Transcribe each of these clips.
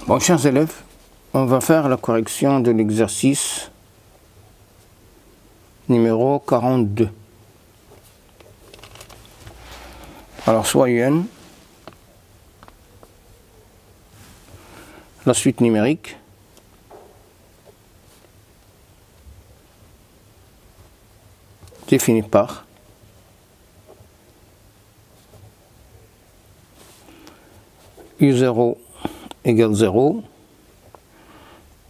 Bon, chers élèves, on va faire la correction de l'exercice numéro 42. Alors, soit UN, la suite numérique, définie par U0 égale 0,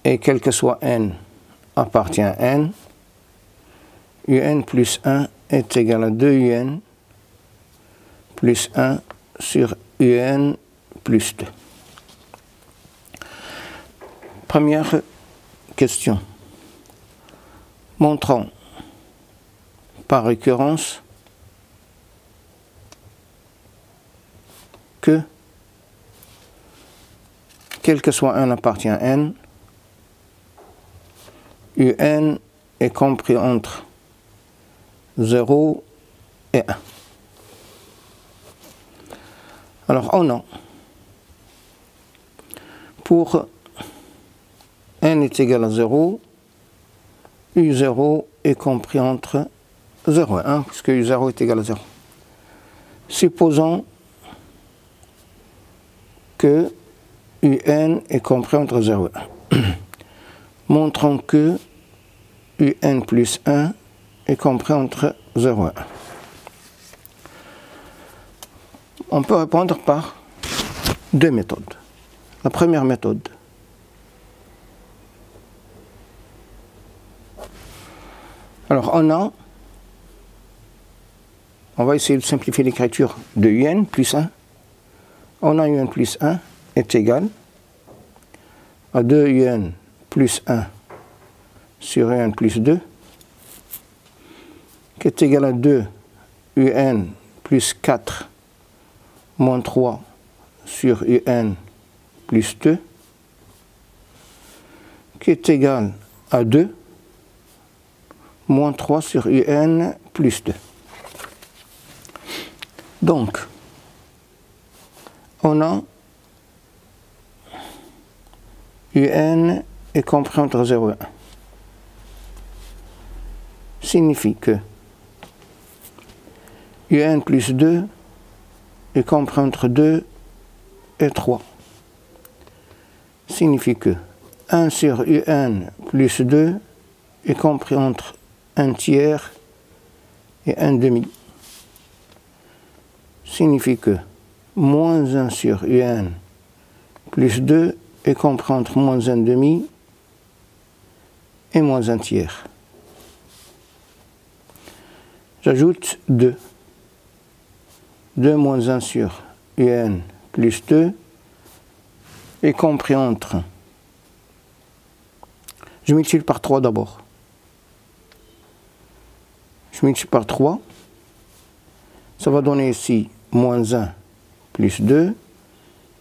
et quel que soit n appartient à n, un plus 1 est égal à 2un plus 1 sur un plus 2. Première question. Montrons par récurrence que quel que soit n appartient à n, un est compris entre 0 et 1. Alors, on a, pour n est égal à 0, U0 est compris entre 0 et 1, puisque U0 est égal à 0. Supposons que UN est compris entre 0 et 1. Montrons que UN plus 1 est compris entre 0 et 1. On peut répondre par deux méthodes. La première méthode, alors on va essayer de simplifier l'écriture de UN plus 1. On a UN plus 1 est égal à 2un plus 1 sur un plus 2, qui est égal à 2un plus 4 moins 3 sur un plus 2, qui est égal à 2 moins 3 sur un plus 2. Donc, on a UN est compris entre 0 et 1. Signifie que UN plus 2 est compris entre 2 et 3. Signifie que 1 sur UN plus 2 est compris entre 1 tiers et 1 demi. Signifie que moins 1 sur UN plus 2 est compris entre moins 1 demi et moins 1 tiers. J'ajoute 2. 2 moins 1 sur UN plus 2 est compris entre... Je multiplie par 3 d'abord. Je multiplie par 3. Ça va donner ici moins 1 plus 2.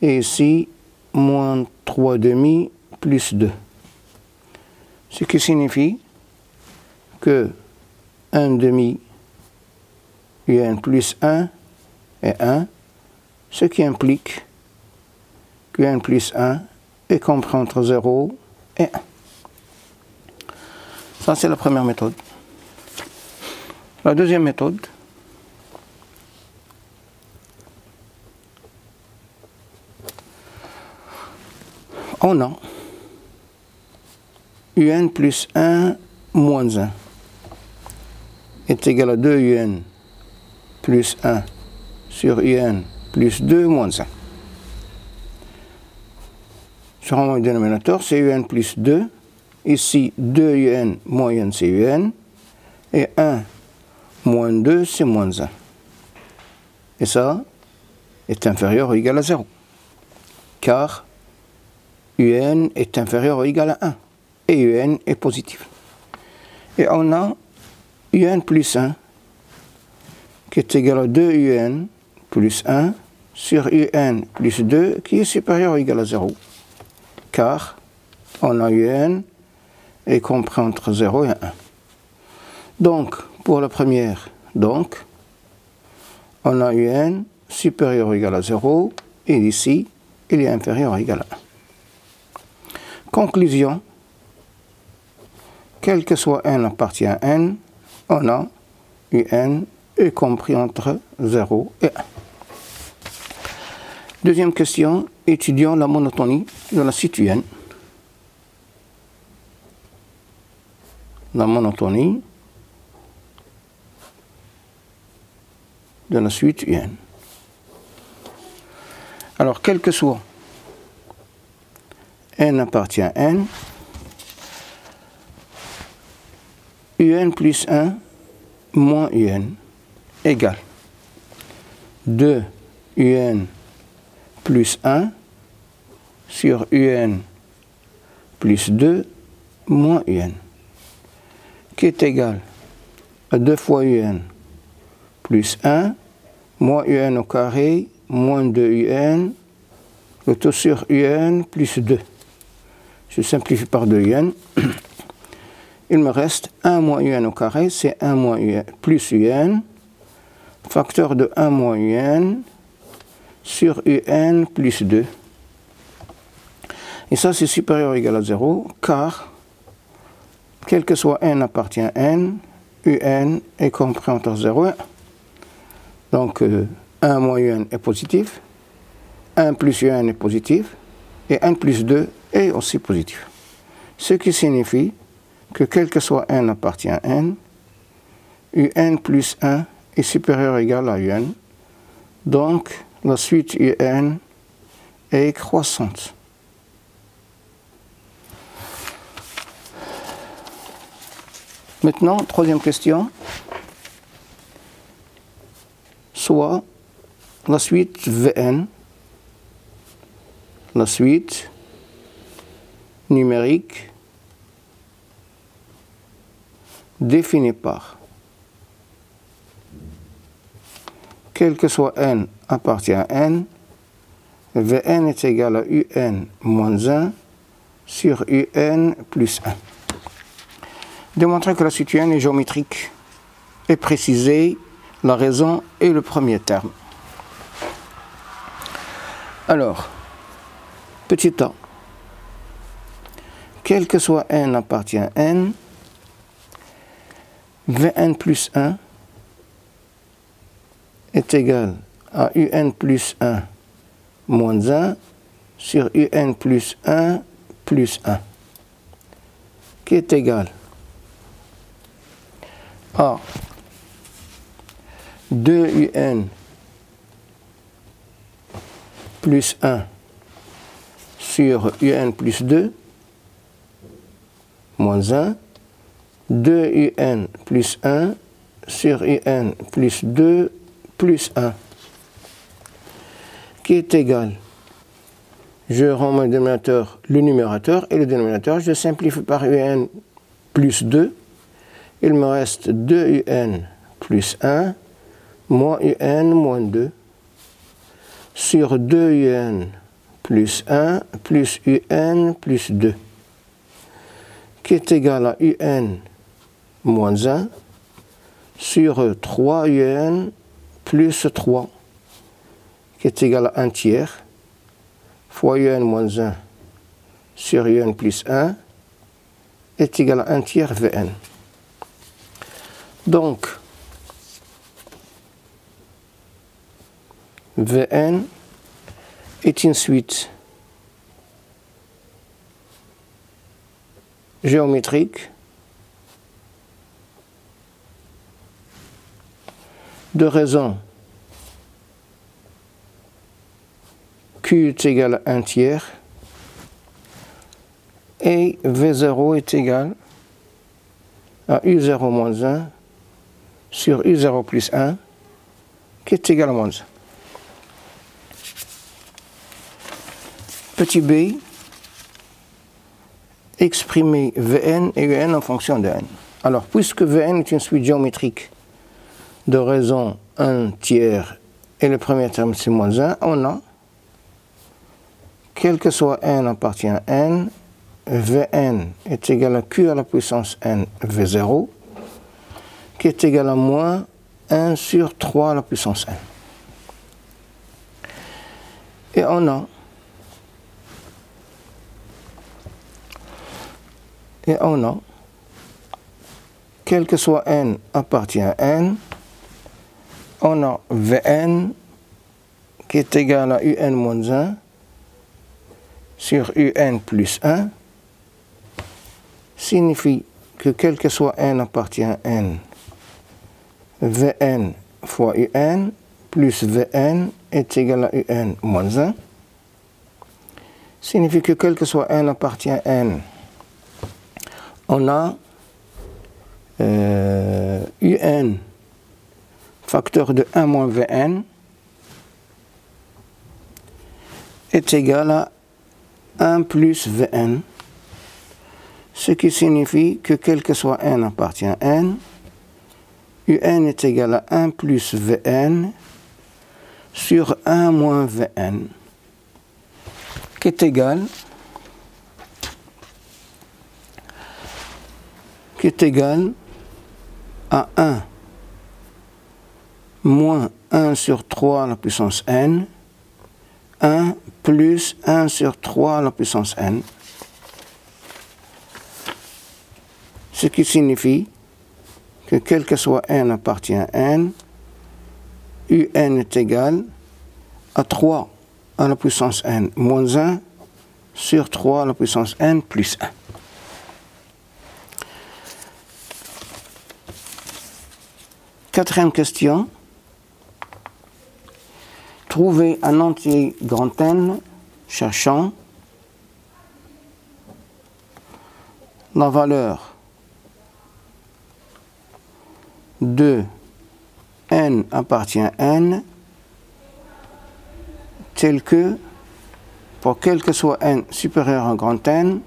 Et ici, moins 3 demi plus 2. Ce qui signifie que 1 demi UN plus 1 est 1, ce qui implique que UN plus 1 est compris entre 0 et 1. Ça, c'est la première méthode. La deuxième méthode, on a UN plus 1 moins 1 est égal à 2UN plus 1 sur UN plus 2 moins 1. Sur mon dénominateur, c'est UN plus 2. Ici, 2UN moins UN, c'est UN. Et 1 moins 2, c'est moins 1. Et ça est inférieur ou égal à 0. Car UN est inférieur ou égal à 1. Et UN est positif. Et on a UN plus 1 qui est égal à 2UN plus 1 sur UN plus 2 qui est supérieur ou égal à 0. Car on a UN est compris entre 0 et 1. Donc, pour la première, donc, on a UN supérieur ou égal à 0, et ici, il est inférieur ou égal à 1. Conclusion, quel que soit n appartient à n, on a un est compris entre 0 et 1. Deuxième question, étudions la monotonie de la suite un. La monotonie de la suite un. Alors, quel que soit n appartient à n, un plus 1 moins un égale 2 un plus 1 sur un plus 2 moins un, qui est égal à 2 fois un plus 1 moins un au carré moins 2 un, le tout sur un plus 2. Je simplifie par 2 un. Il me reste 1 moins un au carré, c'est 1 moins un plus un, facteur de 1 moins un sur un plus 2. Et ça, c'est supérieur ou égal à 0, car, quel que soit n appartient à n, un est compris entre 0 et 1. Donc, 1 moins un est positif, 1 plus un est positif, et 1 plus 2 est aussi positif. Ce qui signifie que quel que soit n appartient à n, un plus 1 est supérieur ou égal à un. Donc, la suite un est croissante. Maintenant, troisième question. Soit la suite Vn, la suite numérique définie par quel que soit n appartient à n, Vn est égal à un moins 1 sur un plus 1. Démontrer que la suite un est géométrique et préciser la raison et le premier terme. Alors, petit a, quel que soit n appartient à n, Vn plus 1 est égal à un plus 1 moins 1 sur un plus 1 plus 1, qui est égal à 2 un plus 1 sur un plus 2 moins 1, 2 un plus 1 sur un plus 2 plus 1, qui est égal, je rends mon dénominateur le numérateur et le dénominateur, je simplifie par un plus 2, il me reste 2 un plus 1 moins un moins 2 sur 2 un plus 1 plus un plus 2, qui est égal à un moins 1 sur 3 un plus 3, qui est égal à 1 tiers, fois un moins 1 sur un plus 1, est égal à 1 tiers Vn. Donc, Vn est une suite géométrique de raison Q est égal à 1 tiers et V0 est égal à U0 moins 1 sur U0 plus 1 qui est égal à moins 1. Petit b, exprimer Vn et Un en fonction de n. Alors, puisque Vn est une suite géométrique de raison 1 tiers et le premier terme c'est moins 1, on a, quel que soit n appartient à n, Vn est égal à Q à la puissance n V0, qui est égal à moins 1 sur 3 à la puissance n. Et on a Et on a, quel que soit n appartient à n, on a Vn qui est égal à un moins 1 sur un plus 1, signifie que quel que soit n appartient à n, Vn fois un plus Vn est égal à un moins 1, signifie que quel que soit n appartient à n, on a un facteur de 1 moins Vn est égal à 1 plus Vn, ce qui signifie que quel que soit n appartient à n, un est égal à 1 plus Vn sur 1 moins Vn, qui est égal à 1 moins 1 sur 3 à la puissance n, 1 plus 1 sur 3 à la puissance n, ce qui signifie que quel que soit n appartient à n, un est égal à 3 à la puissance n moins 1 sur 3 à la puissance n plus 1. Quatrième question. Trouver un entier grand N cherchant la valeur de n appartient à n tel que, pour quel que soit n supérieur à grand N,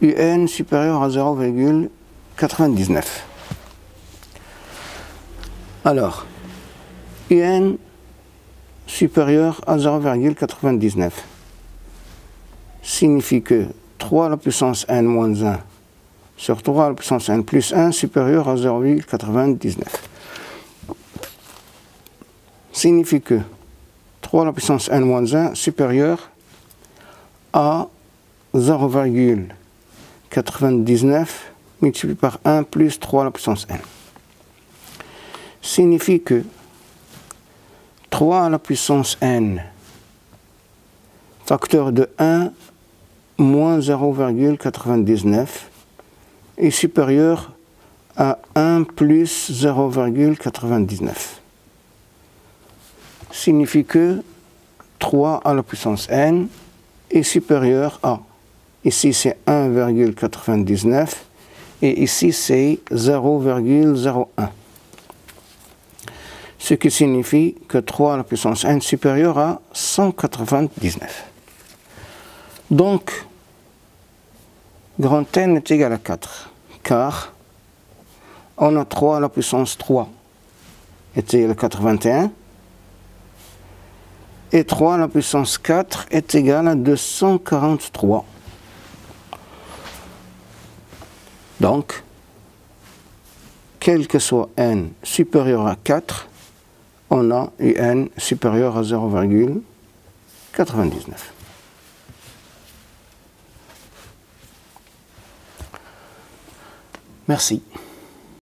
un supérieur à 0,99. Alors, un supérieur à 0,99 signifie que 3 à la puissance n moins 1 sur 3 à la puissance n plus 1 supérieur à 0,99 signifie que 3 à la puissance n moins 1 supérieur à 0,99 multiplié par 1 plus 3 à la puissance n. Signifie que 3 à la puissance n, facteur de 1 moins 0,99 est supérieur à 1 plus 0,99. Signifie que 3 à la puissance n est supérieur à, ici c'est 1,99 et ici c'est 0,01. Ce qui signifie que 3 à la puissance n est supérieur à 199. Donc, grand N est égal à 4, car on a 3 à la puissance 3 est égal à 81, et 3 à la puissance 4 est égal à 243. Donc, quel que soit n supérieur à 4, on a un supérieur à 0,99. Merci.